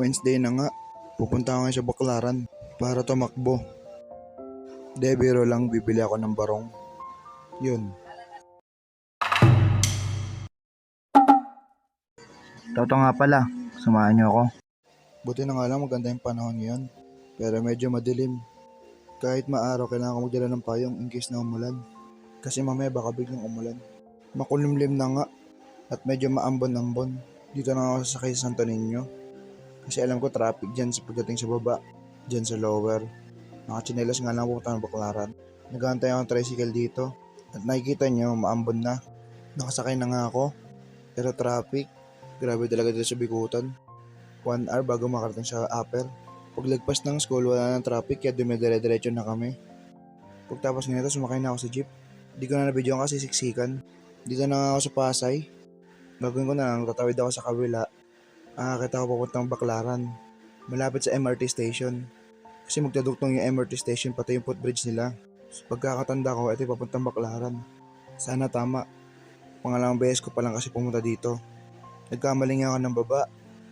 Wednesday na nga. Pupunta ako ngayon sa Baklaran para tumakbo. De, biro lang, bibili ako ng barong. Yun. Toto nga pala, samahan niyo ako. Buti na nga lang maganda yung panahon ngayon. Pero medyo madilim. Kahit maaraw, kailangan ko magdala ng payong in case na umulan. Kasi mamaya baka biglang umulan. Makulimlim na nga at medyo maambon-ambon. Dito na ako sasakay sa Santo Niño. Kasi alam ko traffic dyan sa pagdating sa baba. Dyan sa lower. Nakachinelas nga lang pupunta ng Baklaran. Nag-aantay ako ng tricycle dito. At nakikita nyo, maambon na. Nakasakay na nga ako. Pero traffic. Grabe talaga dito sa Bikutan. 1 hour bago makarating sa upper. Paglagpas ng school, wala nang traffic kaya dumidire-diretso na kami. Pagtapos nito, sumakay na ako sa jeep. Di ko na nabidyoan kasi siksikan. Dito na nga ako sa Pasay. Gagawin ko na lang, tatawid ako sa kabila. Kita ko papuntang Baklaran. Malapit sa MRT station. Kasi magdadugtong yung MRT station pati yung footbridge nila. So, pagkakatanda ko, ito yung papuntang Baklaran. Sana tama. Pangalawang beses ko pa lang kasi pumunta dito. Nagkamali nga ako ng baba.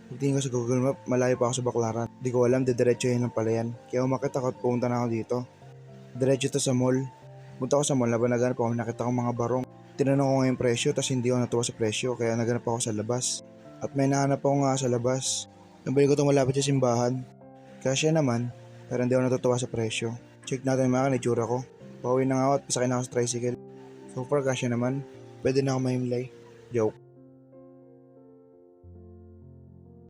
Pagtingin ko sa Google Map, malayo pa ako sa Baklaran. Di ko alam, didiretso yun lang pala yan. Kaya umakit ako at pumunta na ako dito. Diretso to sa mall. Punta ako sa mall, naghanap ako, nakita ko mga barong. Tinanong ko nga yung presyo, tas hindi ako natuwa sa presyo, kaya naghanap ako sa labas. At may nahanap ako nga sa labas. Nabili ko itong malapit sa simbahan. Kasya naman, pero hindi ako natutuwa sa presyo. Check natin yung mga itsura ko. Pauwi na nga ako at pasakay na ako sa tricycle. So far kasya naman, pwede na ako mahimlay. Joke.